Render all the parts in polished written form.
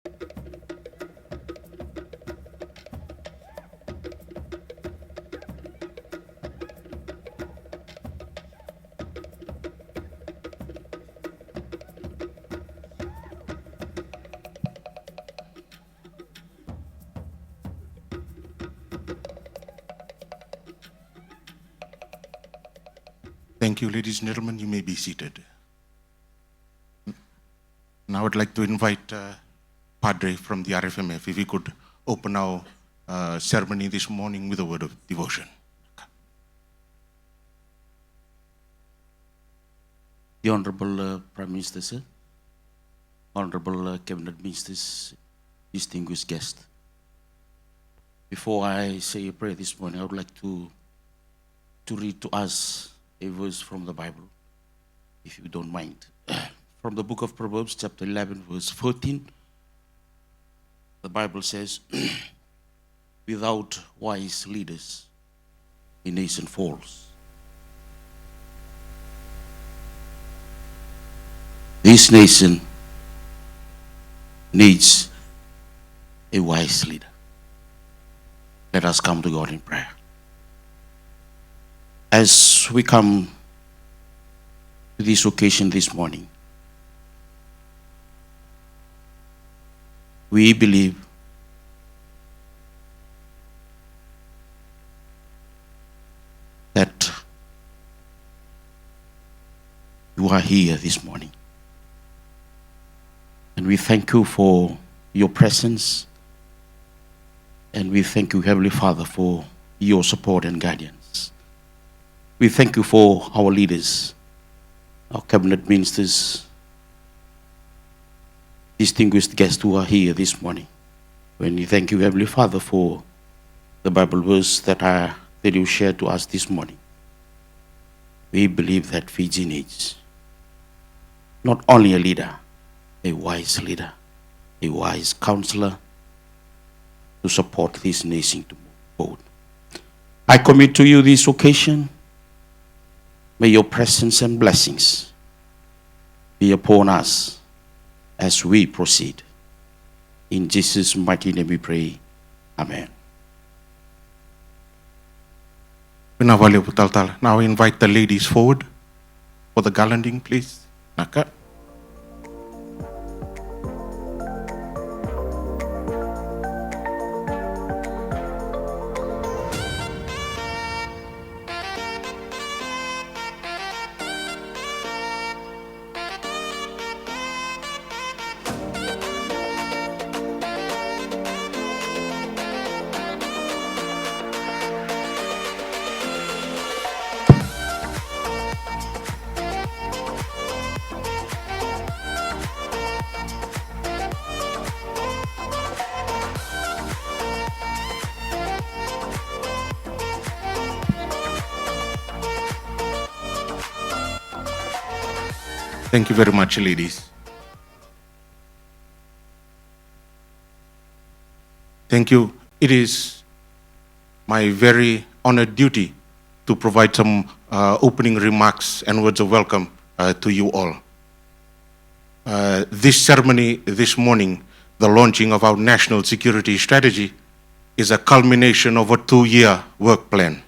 Thank you, ladies and gentlemen. You may be seated. Now I'd like to invite Padre from the RFMF, if he could open our ceremony this morning with a word of devotion. The Honorable Prime Minister, sir, Honorable Cabinet Ministers, distinguished guests. Before I say a prayer this morning, I would like to read to us a verse from the Bible, if you don't mind. From the book of Proverbs, chapter 11, verse 14, the Bible says, without wise leaders, a nation falls. This nation needs a wise leader. Let us come to God in prayer. As we come to this occasion this morning, we believe that you are here this morning. And we thank you for your presence. And we thank you, Heavenly Father, for your support and guidance. We thank you for our leaders, our cabinet ministers, distinguished guests who are here this morning. And we thank you, Heavenly Father, for the Bible verse that you shared to us this morning. We believe that Fiji needs not only a leader, a wise counselor to support this nation to move forward. I commit to you this occasion. May your presence and blessings be upon us as we proceed. In Jesus' mighty name we pray. Amen. Now I invite the ladies forward for the garlanding, please. Naka. Thank you very much, ladies. Thank you. It is my very honored duty to provide some opening remarks and words of welcome to you all. This ceremony this morning, the launching of our national security strategy, is a culmination of a 2-year work plan,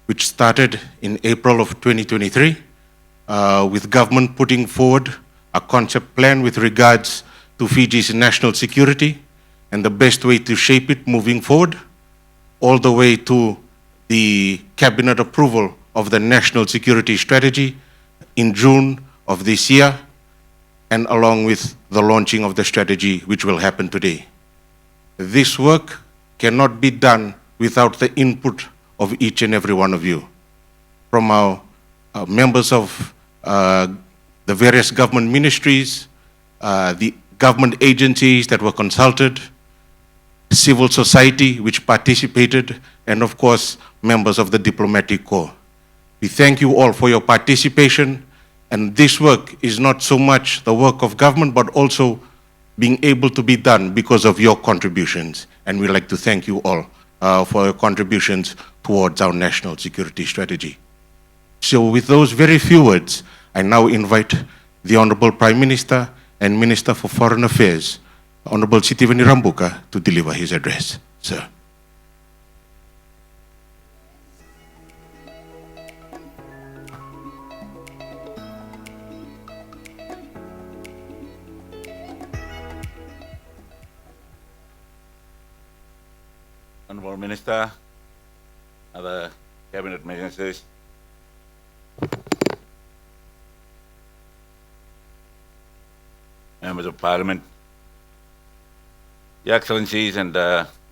which started in April of 2023, with government putting forward a concept plan with regards to Fiji's national security and the best way to shape it moving forward, all the way to the cabinet approval of the national security strategy in June of this year, and along with the launching of the strategy, which will happen today. This work cannot be done without the input of each and every one of you, from our members of the various government ministries, the government agencies that were consulted, civil society which participated, and of course, members of the diplomatic corps. We thank you all for your participation, and this work is not so much the work of government, but also being able to be done because of your contributions. And we'd like to thank you all for your contributions towards our national security strategy. So with those very few words, I now invite the Honorable Prime Minister and Minister for Foreign Affairs Honorable Sitiveni Rabuka to deliver his address. Sir. Honorable Minister, other cabinet ministers, members of parliament, Your Excellencies and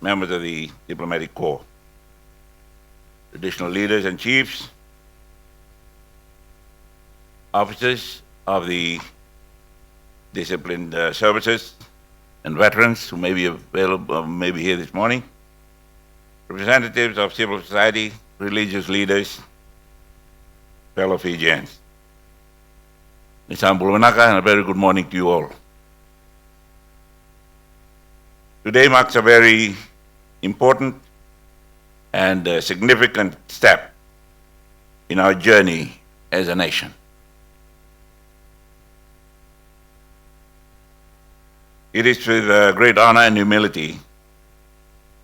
members of the diplomatic corps, traditional leaders and chiefs, officers of the disciplined services and veterans who may be available, may be here this morning, representatives of civil society, religious leaders, fellow Fijians. Nisam Bulwanaka, and a very good morning to you all. Today marks a very important and significant step in our journey as a nation. It is with great honor and humility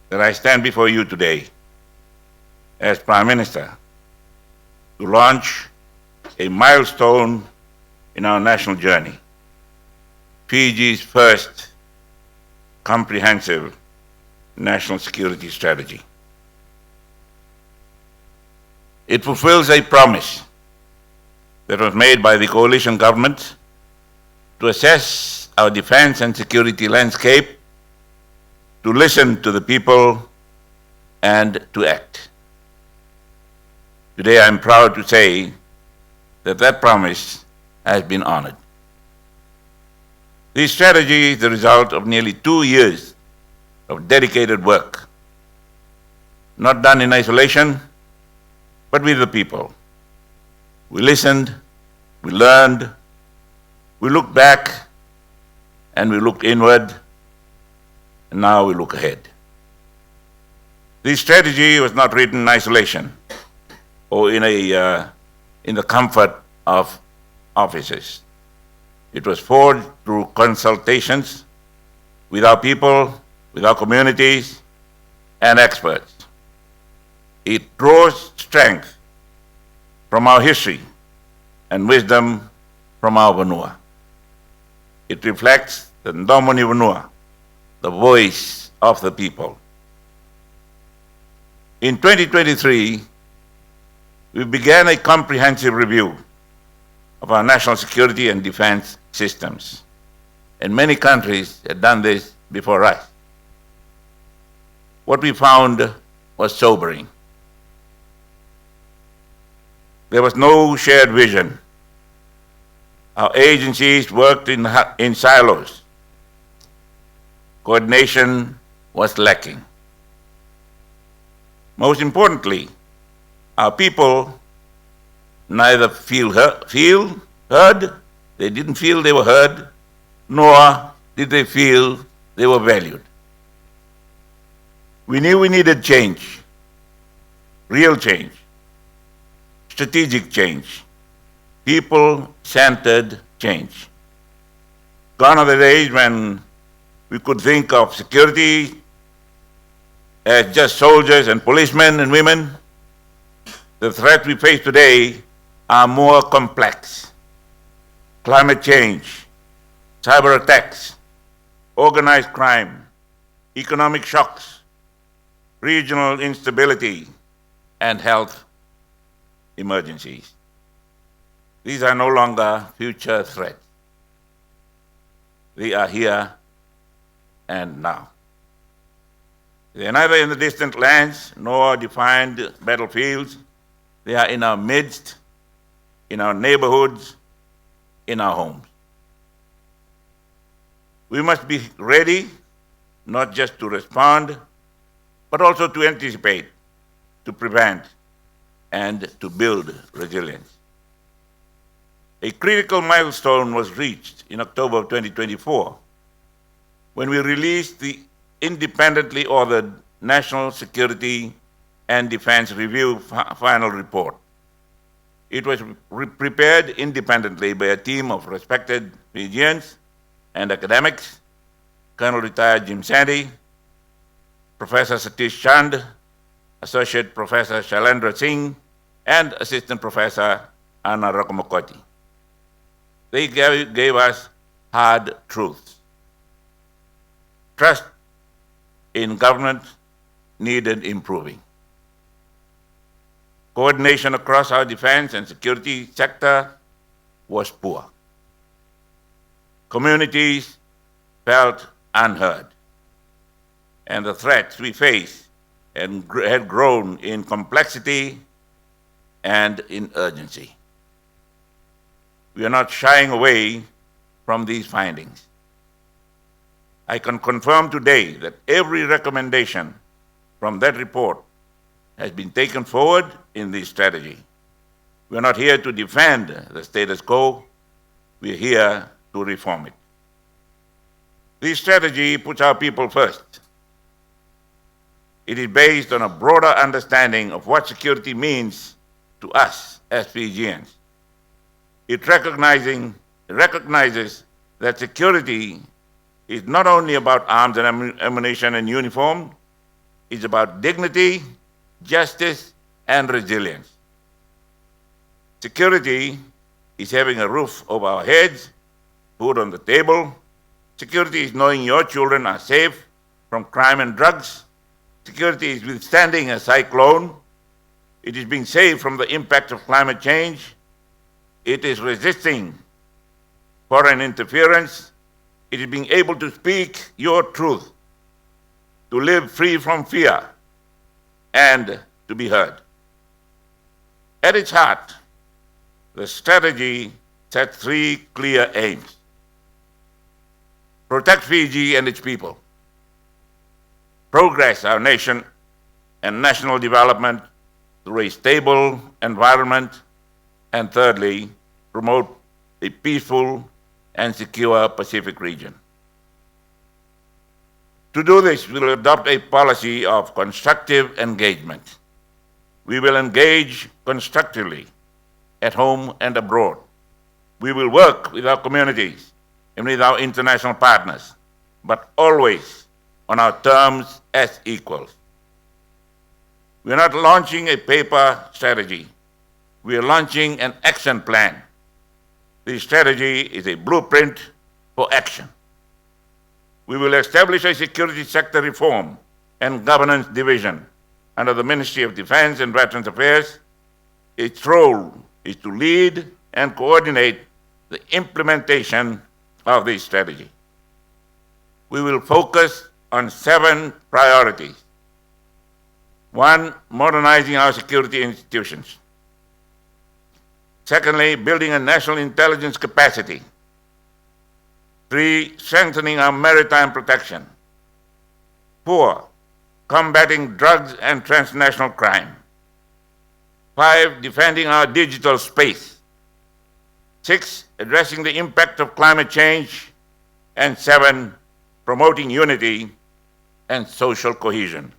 that I stand before you today as Prime Minister to launch a milestone in our national journey, Fiji's first comprehensive national security strategy. It fulfills a promise that was made by the coalition government to assess our defense and security landscape, to listen to the people, and to act. Today I am proud to say that that promise has been honored. This strategy is the result of nearly 2 years of dedicated work, not done in isolation, but with the people. We listened, we learned, we looked back, and we looked inward, and now we look ahead. This strategy was not written in isolation or in the comfort of offices. It was forged through consultations with our people, with our communities, and experts. It draws strength from our history and wisdom from our vanua. It reflects the Ndomoni vanua, the voice of the people. In 2023, we began a comprehensive review of our national security and defense systems. And many countries had done this before us. What we found was sobering. There was no shared vision. Our agencies worked in silos. Coordination was lacking. Most importantly, our people neither heard, they didn't feel they were heard, nor did they feel they were valued. We knew we needed change, real change, strategic change, people-centered change. Gone are the days when we could think of security as just soldiers and policemen and women. The threats we face today are more complex. Climate change, cyber attacks, organized crime, economic shocks, regional instability, and health emergencies. These are no longer future threats. They are here and now. They are neither in the distant lands nor defined battlefields. They are in our midst, in our neighborhoods, in our homes. We must be ready not just to respond, but also to anticipate, to prevent, and to build resilience. A critical milestone was reached in October of 2024 when we released the independently authored National Security and Defense Review final report. It was prepared independently by a team of respected Fijians and academics, Colonel Retired Jim Sandy, Professor Satish Chand, Associate Professor Shailendra Singh, and Assistant Professor Anna Rakamakoti. They gave us hard truths. Trust in government needed improving. Coordination across our defense and security sector was poor. Communities felt unheard, and the threats we face had grown in complexity and in urgency. We are not shying away from these findings. I can confirm today that every recommendation from that report has been taken forward in this strategy. We are not here to defend the status quo. We are here to reform it. This strategy puts our people first. It is based on a broader understanding of what security means to us as Fijians. It recognizes that security is not only about arms and ammunition and uniform, it's about dignity, justice, and resilience. Security is having a roof over our heads, food on the table. Security is knowing your children are safe from crime and drugs. Security is withstanding a cyclone. It is being saved from the impact of climate change. It is resisting foreign interference. It is being able to speak your truth, to live free from fear, and to be heard. At its heart, the strategy set three clear aims. Protect Fiji and its people. Progress our nation and national development through a stable environment. And thirdly, promote a peaceful and secure Pacific region. To do this, we will adopt a policy of constructive engagement. We will engage constructively at home and abroad. We will work with our communities and with our international partners, but always on our terms as equals. We are not launching a paper strategy. We are launching an action plan. This strategy is a blueprint for action. We will establish a security sector reform and governance division under the Ministry of Defense and Veterans Affairs. Its role is to lead and coordinate the implementation of this strategy. We will focus on 7 priorities. 1, modernizing our security institutions. Secondly, building a national intelligence capacity. 3, strengthening our maritime protection. 4, combating drugs and transnational crime. 5, defending our digital space. 6, addressing the impact of climate change. And 7, promoting unity and social cohesion.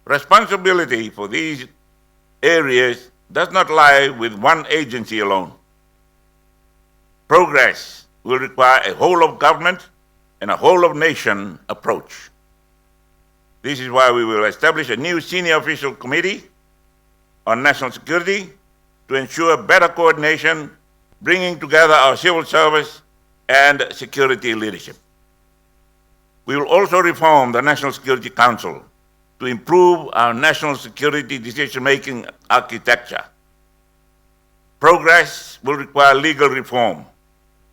Responsibility for these areas does not lie with one agency alone. Progress will require a whole of government and a whole of nation approach. This is why we will establish a new senior official committee on national security to ensure better coordination, bringing together our civil service and security leadership. We will also reform the National Security Council to improve our national security decision-making architecture. Progress will require legal reform,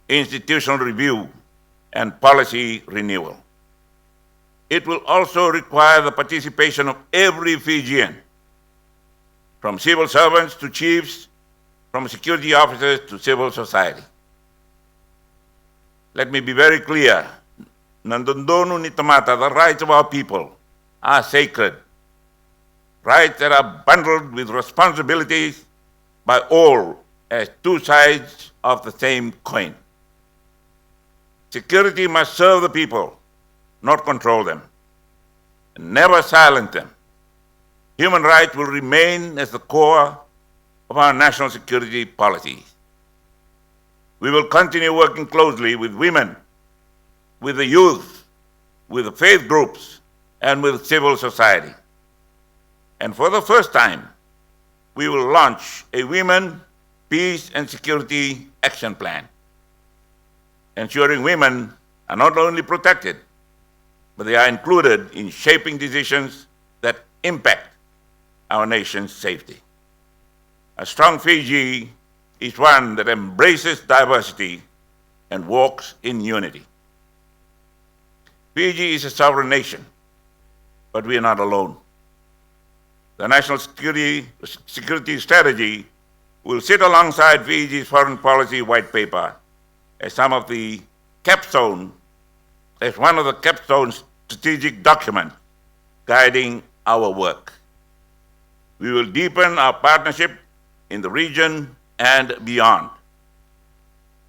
institutional review, and policy renewal. It will also require the participation of every Fijian, from civil servants to chiefs, from security officers to civil society. Let me be very clear. Nandundonu ni tamata, the rights of our people are sacred. Rights that are bundled with responsibilities by all as two sides of the same coin. Security must serve the people, not control them, and never silence them. Human rights will remain as the core of our national security policies. We will continue working closely with women, with the youth, with the faith groups, and with civil society. And for the first time, we will launch a Women, Peace and Security Action Plan, ensuring women are not only protected, but they are included in shaping decisions that impact our nation's safety. A strong Fiji is one that embraces diversity and walks in unity. Fiji is a sovereign nation, but we are not alone. The National Security Strategy will sit alongside Fiji's foreign policy white paper as one of the capstone strategic documents guiding our work. We will deepen our partnership in the region and beyond,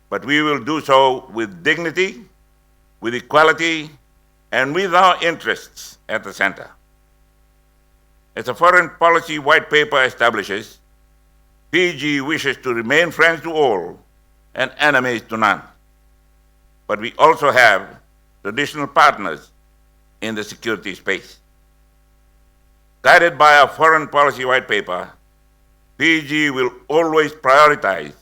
but we will do so with dignity, with equality, and with our interests at the center. As the foreign policy white paper establishes, Fiji wishes to remain friends to all and enemies to none. But we also have traditional partners in the security space. Guided by our foreign policy white paper, Fiji will always prioritize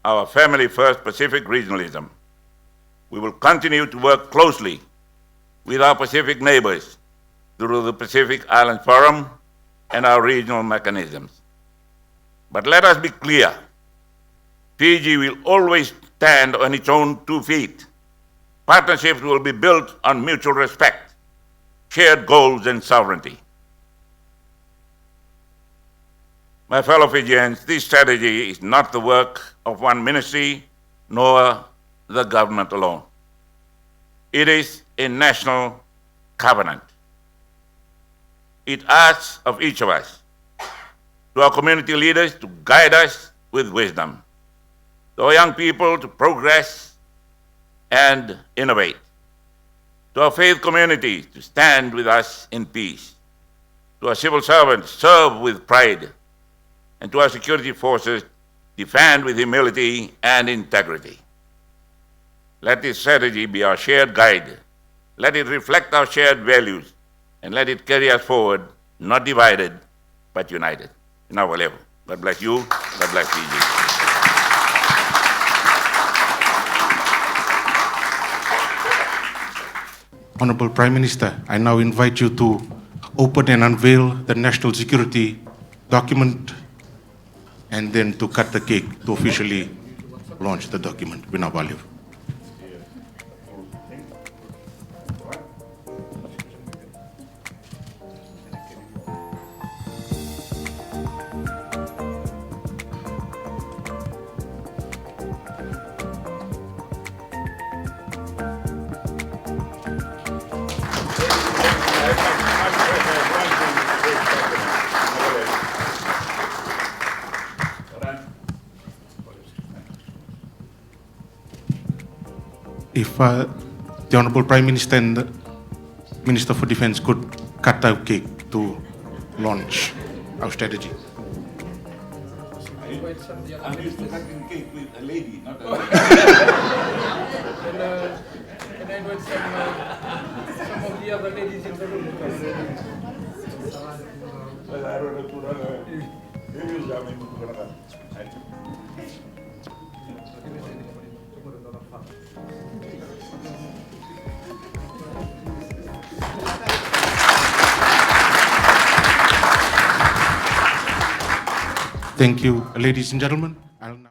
our family-first Pacific regionalism. We will continue to work closely with our Pacific neighbors through the Pacific Island Forum and our regional mechanisms. But let us be clear, Fiji will always stand on its own 2 feet. Partnerships will be built on mutual respect, shared goals, and sovereignty. My fellow Fijians, this strategy is not the work of one ministry nor the government alone. It is a national covenant. It asks of each of us, to our community leaders to guide us with wisdom, to our young people to progress and innovate, to our faith communities to stand with us in peace, to our civil servants serve with pride, and to our security forces defend with humility and integrity. Let this strategy be our shared guide. Let it reflect our shared values, and let it carry us forward, not divided, but united in our level. God bless you. God bless Fiji. Honorable Prime Minister, I now invite you to open and unveil the national security document and then to cut the cake to officially launch the document. Binavaleu. If the Honorable Prime Minister and the Minister for Defense could cut our cake to launch our strategy. I'm used to cutting cake with a lady, not a Can I invite some of the other ladies in the room? Thank you, ladies and gentlemen. I'll now